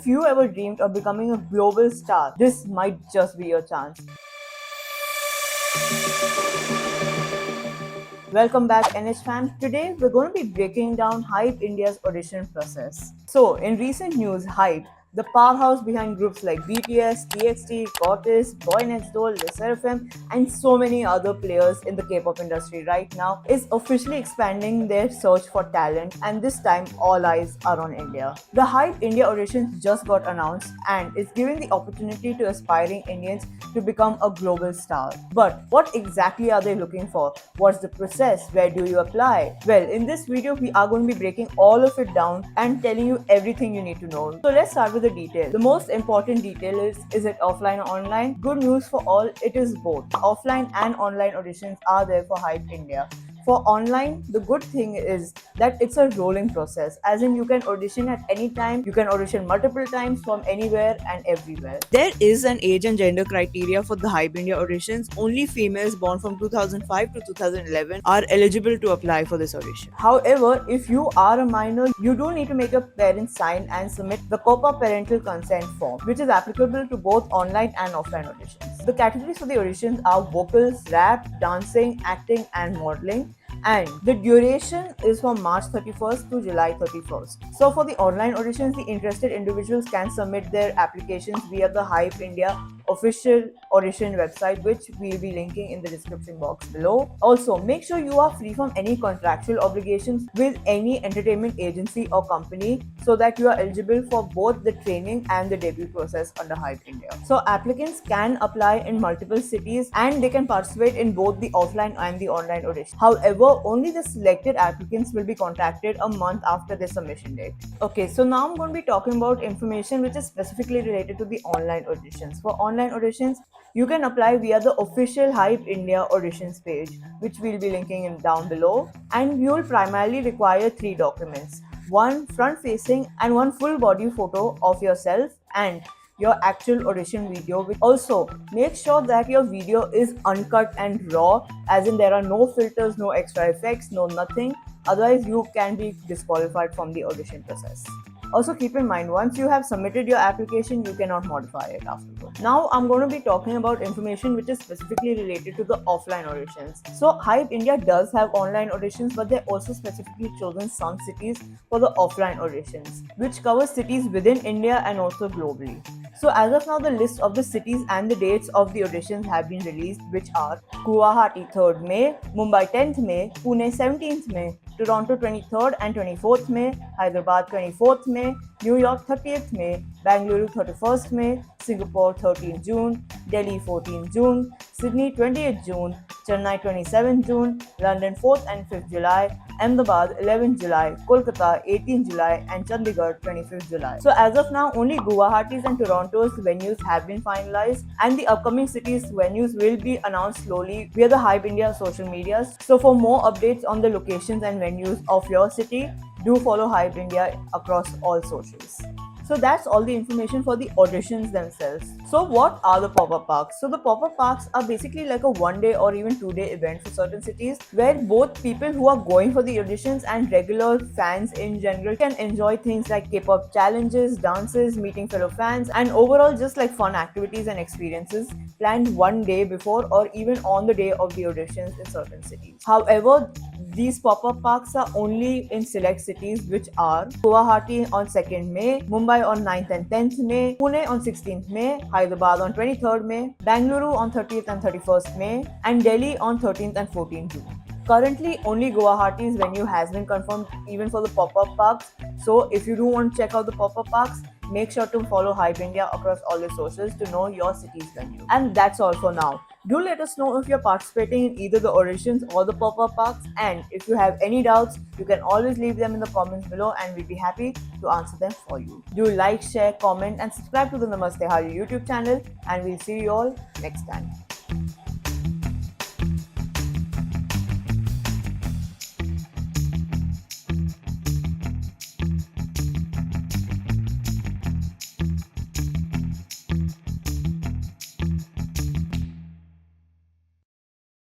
If you ever dreamed of becoming a global star, this might just be your chance. Welcome back NH fam. Today we're going to be breaking down Hype India's audition process. So in recent news, Hype, the powerhouse behind groups like BTS, TXT, Cortis, Boy Next Door, LE SSERAFIM, and so many other players in the K-pop industry right now, is officially expanding their search for talent, and this time all eyes are on India. The Hype India auditions just got announced and is giving the opportunity to aspiring Indians to become a global star. But what exactly are they looking for? What's the process? Where do you apply? Well, in this video, we are going to be breaking all of it down and telling you everything you need to know. So let's start with the detail. The most important detail is it offline or online? Good news for all, it is both. Offline and online auditions are there for Hype India. For online, the good thing is that it's a rolling process, as in you can audition at any time, you can audition multiple times from anywhere and everywhere. There is an age and gender criteria for the Hype India auditions. Only females born from 2005 to 2011 are eligible to apply for this audition. However, if you are a minor, you do need to make your parents sign and submit the COPA parental consent form, which is applicable to both online and offline auditions. The categories for the auditions are vocals, rap, dancing, acting, and modeling. And the duration is from March 31st to July 31st. So for the online auditions, the interested individuals can submit their applications via the Hype India official audition website, which we'll be linking in the description box below. Also, make sure you are free from any contractual obligations with any entertainment agency or company so that you are eligible for both the training and the debut process under Hype India. So applicants can apply in multiple cities and they can participate in both the offline and the online audition. However, only the selected applicants will be contacted a month after their submission date. Okay, so now I'm going to be talking about information which is specifically related to the online auditions. For online auditions, you can apply via the official Hype India auditions page, which we'll be linking in down below. And you'll primarily require 3 documents: one front facing and one full body photo of yourself, and your actual audition video. Also, make sure that your video is uncut and raw, as in there are no filters, no extra effects, no nothing. Otherwise, you can be disqualified from the audition process. Also, keep in mind, once you have submitted your application, you cannot modify it afterwards. Now, I'm going to be talking about information which is specifically related to the offline auditions. So, Hype India does have online auditions, but they also specifically chosen some cities for the offline auditions, which covers cities within India and also globally. So as of now, the list of the cities and the dates of the auditions have been released, which are Guwahati 3rd May, Mumbai 10th May, Pune 17th May, Toronto 23rd and 24th May, Hyderabad 24th May, New York 30th May, Bangalore 31st May, Singapore 13th June, Delhi 14th June, Sydney 28th June, Chennai 27th June, London 4th and 5th July, Ahmedabad 11th July, Kolkata 18th July, and Chandigarh 25th July. So as of now, only Guwahati's and Toronto's venues have been finalized, and the upcoming cities' venues will be announced slowly via the Hype India social medias. So for more updates on the locations and venues of your city, do follow Hype India across all socials. So that's all the information for the auditions themselves. So what are the pop-up parks? So the pop-up parks are basically like a 1-day or even 2-day event for certain cities, where both people who are going for the auditions and regular fans in general can enjoy things like K-pop challenges, dances, meeting fellow fans, and overall just like fun activities and experiences planned 1 day before or even on the day of the auditions in certain cities. However, these pop-up parks are only in select cities, which are Guwahati on 2nd May, Mumbai on 9th and 10th May, Pune on 16th May, Hyderabad on 23rd May, Bangalore on 30th and 31st May, and Delhi on 13th and 14th June. Currently, only Guwahati's venue has been confirmed even for the pop-up parks. So if you do want to check out the pop-up parks, make sure to follow Hype India across all your socials to know your city's venue. And that's all for now. Do let us know if you're participating in either the auditions or the pop-up parks, and if you have any doubts, you can always leave them in the comments below and we'll be happy to answer them for you. Do like, share, comment and subscribe to the Namaste Hari YouTube channel, and we'll see you all next time.